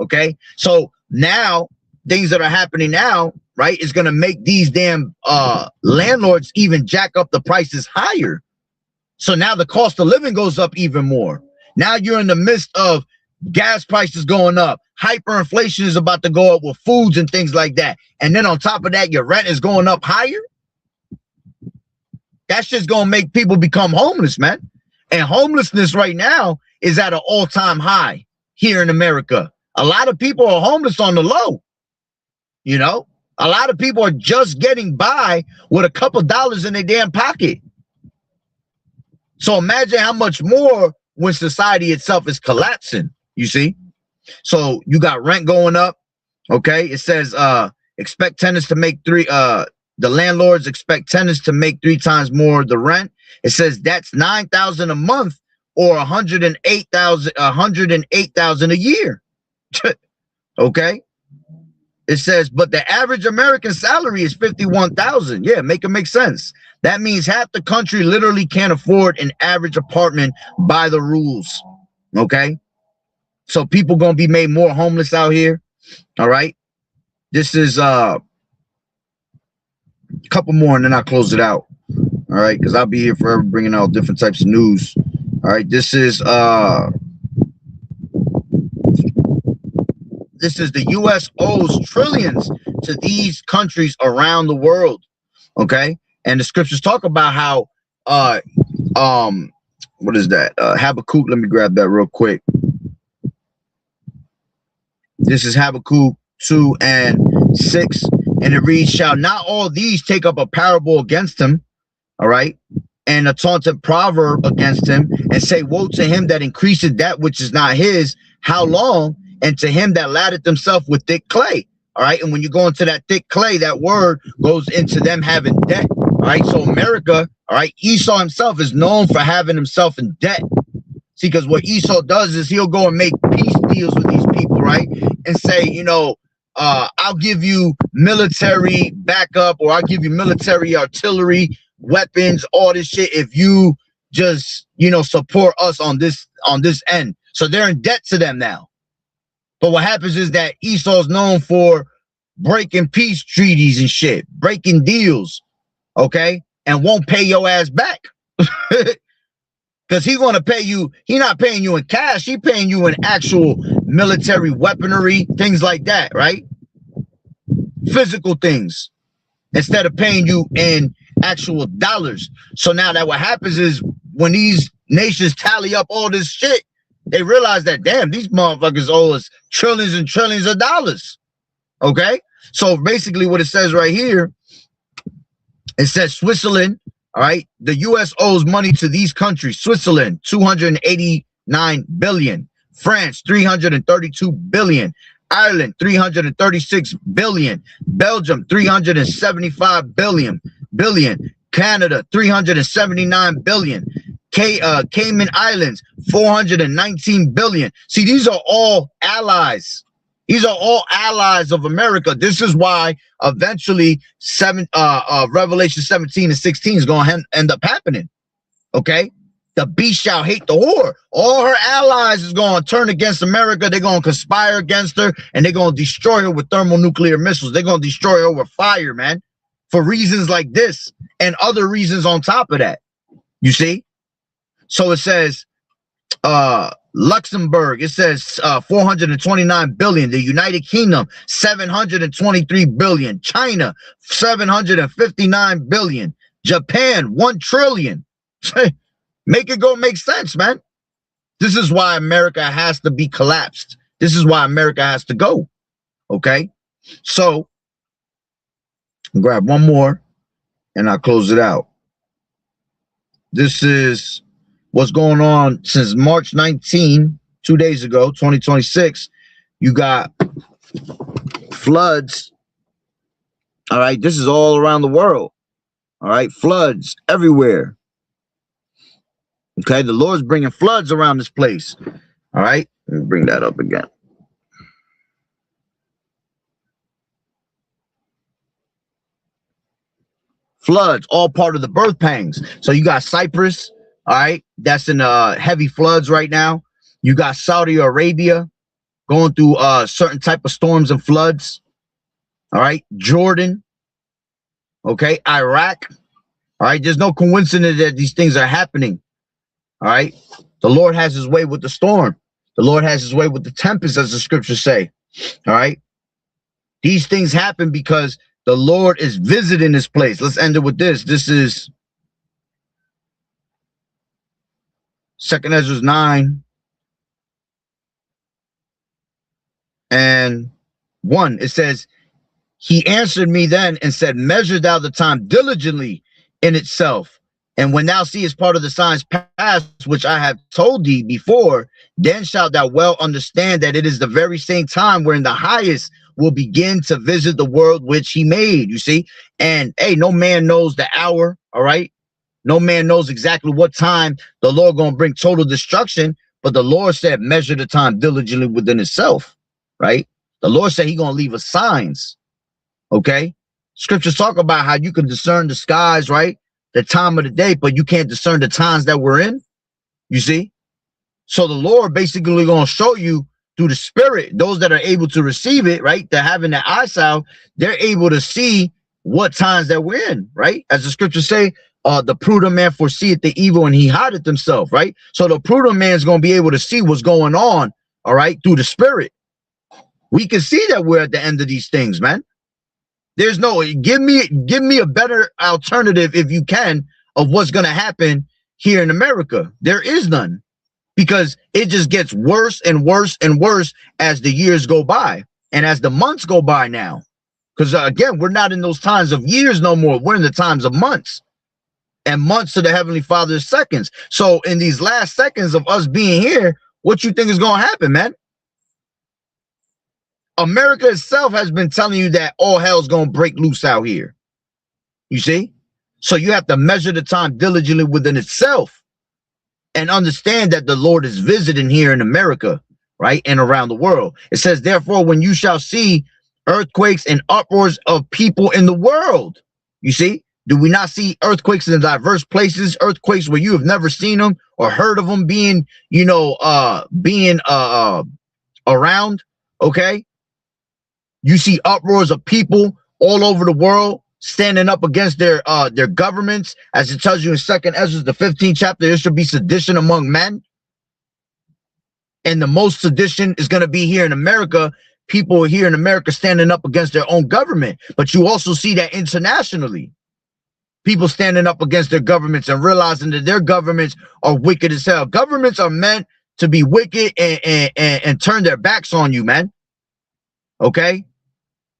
Okay, so now things that are happening now, right, is gonna make these damn landlords even jack up the prices higher. So now the cost of living goes up even more. Now you're in the midst of gas prices going up. Hyperinflation is about to go up with foods and things like that. And then on top of that, your rent is going up higher. That's just going to make people become homeless, man. And homelessness right now is at an all-time high here in America. A lot of people are homeless on the low. You know, a lot of people are just getting by with a couple dollars in their damn pocket. So imagine how much more when society itself is collapsing, you see? So you got rent going up, okay? It says expect tenants to make the landlords expect tenants to make 3 times more the rent. It says that's $9,000 a month or $108,000 a year. Okay? It says, but the average American salary is $51,000. Yeah, make it make sense. That means half the country literally can't afford an average apartment by the rules. Okay. So people gonna be made more homeless out here. All right. This is a couple more and then I'll close it out. All right, because I'll be here forever bringing out different types of news. All right, this is the U.S. owes trillions to these countries around the world. Okay. And the scriptures talk about how what is that? Habakkuk, let me grab that real quick. This is Habakkuk 2:6, and it reads, shall not all these take up a parable against him, all right, and a taunted proverb against him, and say, woe to him that increaseth that which is not his, how long? And to him that laddeth himself with thick clay. All right. And when you go into that thick clay, that word goes into them having debt. All right. So America, all right, Esau himself is known for having himself in debt. See, because what Esau does is he'll go and make peace deals with these people, right? And say, you know, I'll give you military backup, or I'll give you military artillery, weapons, all this shit if you just, you know, support us on this end. So they're in debt to them now. But what happens is that Esau's known for breaking peace treaties and shit, breaking deals, okay? and won't pay your ass back. Because he's going to pay you. He's not paying you in cash. He's paying you in actual military weaponry, things like that, right? Physical things, instead of paying you in actual dollars. So now that what happens is when these nations tally up all this shit, they realize that, damn, these motherfuckers owe us trillions and trillions of dollars. Okay? So basically what it says right here, it says Switzerland, all right, the U.S. owes money to these countries. Switzerland, 289 billion. France, 332 billion. Ireland, 336 billion. Belgium, 375 billion. Canada, 379 billion. Cayman Islands, 419 billion. See, these are all allies. These are all allies of America. This is why eventually Revelation 17 and 16 is going to end up happening. Okay? The beast shall hate the whore. All her allies is going to turn against America. They're going to conspire against her, and they're going to destroy her with thermonuclear missiles. They're going to destroy her with fire, man, for reasons like this and other reasons on top of that. You see? So it says Luxembourg, it says 429 billion. The United Kingdom, 723 billion. China, 759 billion. Japan, 1 trillion. Make it go make sense, man. This is why America has to be collapsed. This is why America has to go. Okay? So, I'll grab one more and I'll close it out. This is what's going on since March 19, 2 days ago, 2026. You got floods. All right, this is all around the world. All right, floods everywhere. Okay, the Lord's bringing floods around this place. All right, let me bring that up again. Floods, all part of the birth pangs. So you got Cyprus. All right, that's in heavy floods right now. You got Saudi Arabia going through certain type of storms and floods. All right, Jordan. Okay, Iraq. All right, there's no coincidence that these things are happening. All right, the Lord has his way with the storm. The Lord has his way with the tempest, as the scriptures say. All right, these things happen because the Lord is visiting this place. Let's end it with this. This is 2nd Ezra 9 and 1. It says, he answered me then and said, measure thou the time diligently in itself. And when thou seest part of the signs past, which I have told thee before, then shalt thou well understand that it is the very same time wherein the highest will begin to visit the world which he made. You see? And hey, no man knows the hour. All right. No man knows exactly what time the Lord gonna bring total destruction, but the Lord said, measure the time diligently within itself, right? The Lord said he gonna leave us signs, okay? Scriptures talk about how you can discern the skies, right? The time of the day, but you can't discern the times that we're in, you see? So the Lord basically gonna show you through the Spirit, those that are able to receive it, right? They're having their eyesight, they're able to see what times that we're in, right? As the scriptures say, the prudent man foreseeth the evil and he hideth himself, right? So the prudent man is going to be able to see what's going on, all right, through the Spirit. We can see that we're at the end of these things, man. There's no, give me a better alternative, if you can, of what's going to happen here in America. There is none, because it just gets worse and worse and worse as the years go by and as the months go by now. Because again, we're not in those times of years no more. We're in the times of months. And months to the Heavenly Father's seconds. So in these last seconds of us being here, what you think is going to happen, man? America itself has been telling you that all hell's going to break loose out here. You see? So you have to measure the time diligently within itself and understand that the Lord is visiting here in America, right? And around the world. It says, therefore, when you shall see earthquakes and uproars of people in the world, you see? Do we not see earthquakes in diverse places, earthquakes where you have never seen them or heard of them being, you know, around? Okay. You see uproars of people all over the world standing up against their governments, as it tells you in 2nd Ezra, the 15th chapter, there should be sedition among men. And the most sedition is going to be here in America. People here in America standing up against their own government. But you also see that internationally. People standing up against their governments and realizing that their governments are wicked as hell. Governments are meant to be wicked and turn their backs on you, man. Okay?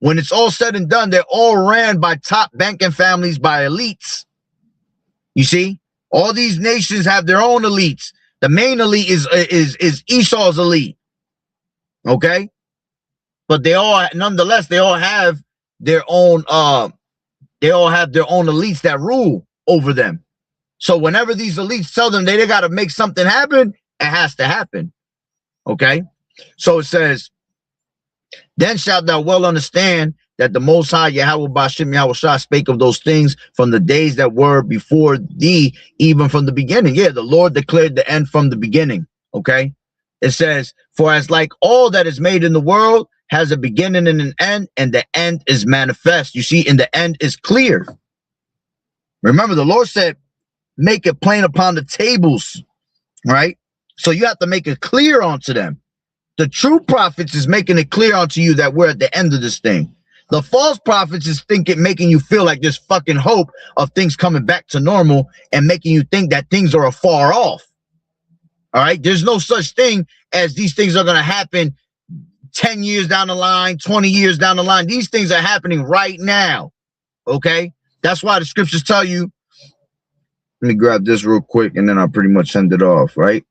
When it's all said and done, they're all ran by top banking families, by elites. You see? All these nations have their own elites. The main elite is Esau's elite. Okay? But they all, nonetheless, they all have their own elites that rule over them. So whenever these elites tell them they got to make something happen, it has to happen. Okay? So it says, then shalt thou well understand that the Most High Yahweh Ba'ashem Yahweh Shah spake of those things from the days that were before thee, even from the beginning. Yeah, the Lord declared the end from the beginning. Okay? It says, for as like all that is made in the world has a beginning and an end, and the end is manifest. You see, and the end is clear. Remember, the Lord said, make it plain upon the tables, right? So you have to make it clear unto them. The true prophets is making it clear unto you that we're at the end of this thing. The false prophets is making you feel like there's fucking hope of things coming back to normal and making you think that things are afar off. All right? There's no such thing as these things are going to happen 10 years down the line, 20 years down the line. These things are happening right now. Okay? That's why the scriptures tell you. Let me grab this real quick and then I'll pretty much send it off, right?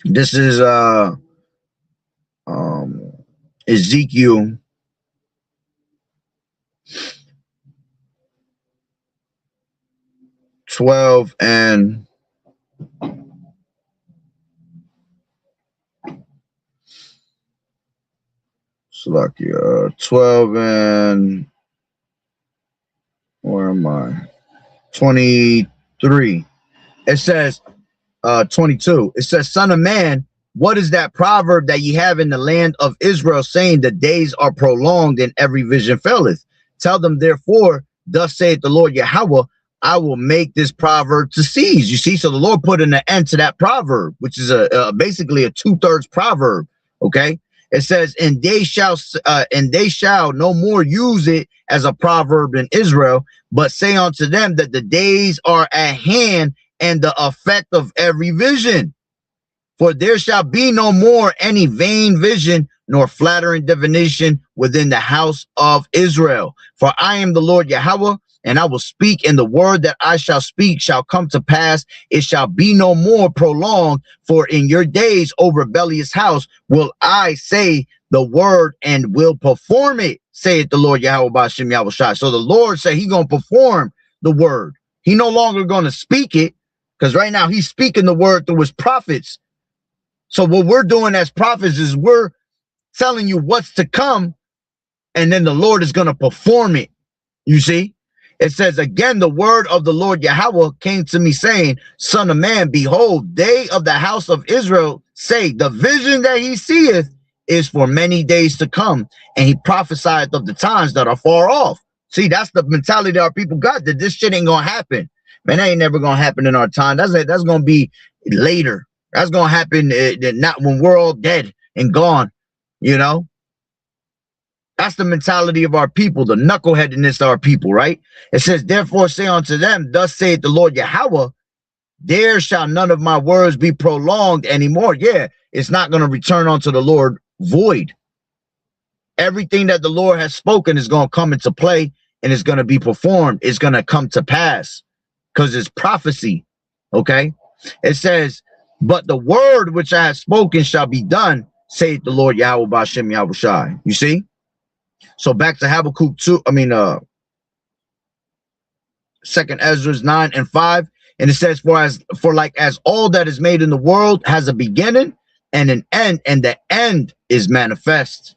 This is Ezekiel 12 and Salakia 12 and where am I? 23. It says 22. It says, son of man, what is that proverb that ye have in the land of Israel, saying the days are prolonged and every vision faileth? Tell them, therefore, thus saith the Lord Yahweh, I will make this proverb to cease. You see, so the Lord put an end to that proverb, which is basically a 2/3 proverb. Okay. It says, and they shall no more use it as a proverb in Israel, but say unto them that the days are at hand and the effect of every vision. For there shall be no more any vain vision, nor flattering divination within the house of Israel. For I am the Lord Yahweh, and I will speak, and the word that I shall speak shall come to pass. It shall be no more prolonged, for in your days, O rebellious house, will I say the word and will perform it, saith the Lord Yahweh Ba'ashem Yahweh Shai. So the Lord said he's going to perform the word. He no longer going to speak it, because right now he's speaking the word through his prophets. So what we're doing as prophets is we're telling you what's to come, and then the Lord is going to perform it. You see? It says, again, the word of the Lord Yahweh came to me, saying, son of man, behold, they of the house of Israel say, the vision that he seeth is for many days to come, and he prophesied of the times that are far off. See, that's the mentality that our people got, that this shit ain't going to happen. Man, that ain't never going to happen in our time. That's going to be later. That's going to happen not when we're all dead and gone, you know? That's the mentality of our people, the knuckleheadedness of our people, right? It says, therefore say unto them, thus saith the Lord Yahweh, there shall none of my words be prolonged anymore. Yeah, it's not going to return unto the Lord void. Everything that the Lord has spoken is going to come into play and it's going to be performed. It's going to come to pass because it's prophecy, okay? It says, but the word which I have spoken shall be done, saith the Lord Yahweh Ba'ashem Yahweh Shai. You see? So back to Habakkuk 2, 2nd Ezra 9 and 5. And it says, for like as all that is made in the world has a beginning and an end, and the end is manifest.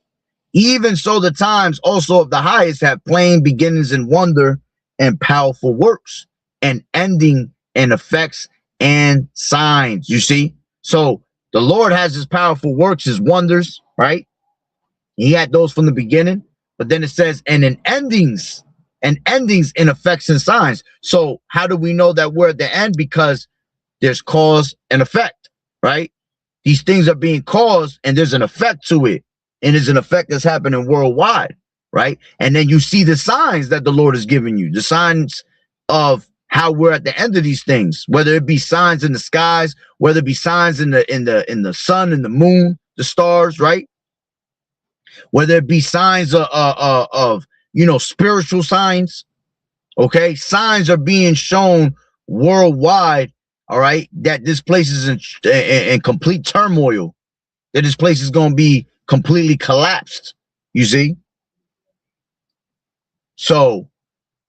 Even so the times also of the highest have plain beginnings and wonder and powerful works and ending and effects and signs. You see? So the Lord has his powerful works, his wonders, right? He had those from the beginning. But then it says, and in endings in effects and signs. So how do we know that we're at the end? Because there's cause and effect, right? These things are being caused and there's an effect to it. And there's an effect that's happening worldwide, right? And then you see the signs that the Lord has given you, the signs of how we're at the end of these things, whether it be signs in the skies, whether it be signs in the sun and the moon, the stars, right? Whether it be signs of spiritual signs, okay? Signs are being shown worldwide, all right, that this place is in complete turmoil, that this place is going to be completely collapsed, you see? So,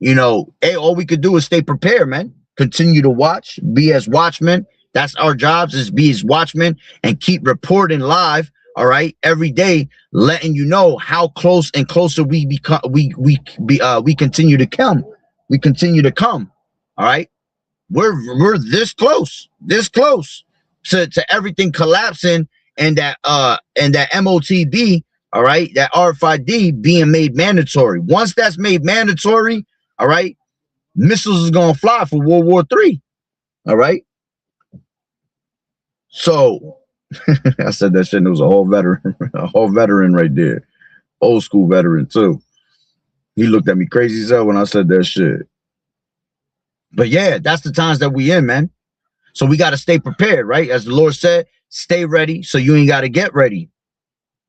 hey, all we could do is stay prepared, man. Continue to watch, be as watchmen. That's our jobs, is be as watchmen and keep reporting live, all right, every day, letting you know how close and closer we become. We continue to come. We continue to come. All right, we're this close to everything collapsing, and that MOTB, all right, that RFID being made mandatory. Once that's made mandatory, all right, missiles is gonna fly for World War III. All right. So I said that shit, and it was a whole veteran right there. Old school veteran too. He looked at me crazy as hell when I said that shit. But yeah, that's the times that we in, man. So we got to stay prepared, right? As the Lord said, stay ready so you ain't got to get ready.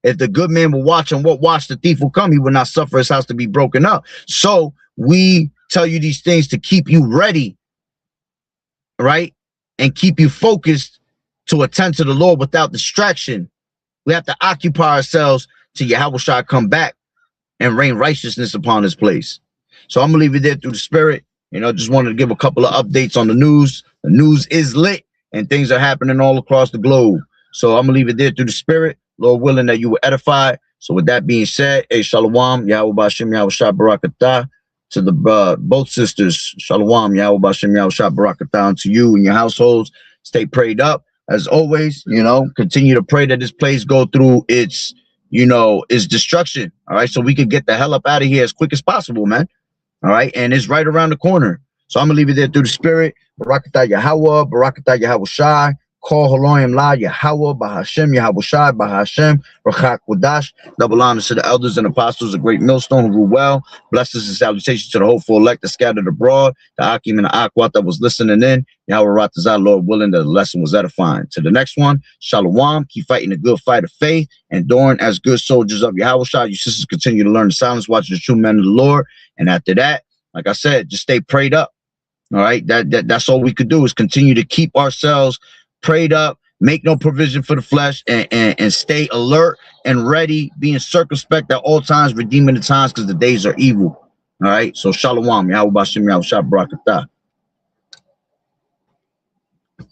If the good man will watch and what watch, the thief will come. He will not suffer his house to be broken up. So we tell you these things to keep you ready, right? And keep you focused to attend to the Lord without distraction. We have to occupy ourselves till Yahushua come back and rain righteousness upon this place. So I'm gonna leave it there through the Spirit. Just wanted to give a couple of updates on the news. The news is lit and things are happening all across the globe. So I'm gonna leave it there through the Spirit. Lord willing that you were edified. So with that being said, hey, Shalom, Yahweh B'Shem, Yahweh Shah Barakatah. To the both sisters, Shalom, Yahweh B'Shem, Yahweh Shah Barakatah. And to you and your households, stay prayed up. As always, continue to pray that this place go through its destruction. All right. So we can get the hell up out of here as quick as possible, man. All right. And it's right around the corner. So I'm going to leave it there through the Spirit. Barakatah Yahweh, Barakatah Yahweh Shai. Call Haloyim La Yahweh, Bahashem, Yahweh Shai, Bahashem, Rachak Wadash. Double honors to the elders and apostles, a great millstone who rule well. Blessings and salutations to the hopeful elect that scattered abroad, the Akim and the Akwat that was listening in. Yahweh Ratazah, Lord willing, that the lesson was edifying. To the next one, Shalom, keep fighting the good fight of faith, enduring as good soldiers of Yahweh Shai. You sisters continue to learn the silence, watch the true men of the Lord. And after that, like I said, just stay prayed up. All right, that's all we could do is continue to keep ourselves prayed up, make no provision for the flesh, and stay alert and ready, being circumspect at all times, redeeming the times because the days are evil. All right. So Shalom, Yahweh B'Shem, Yahweh Shah Barakatah.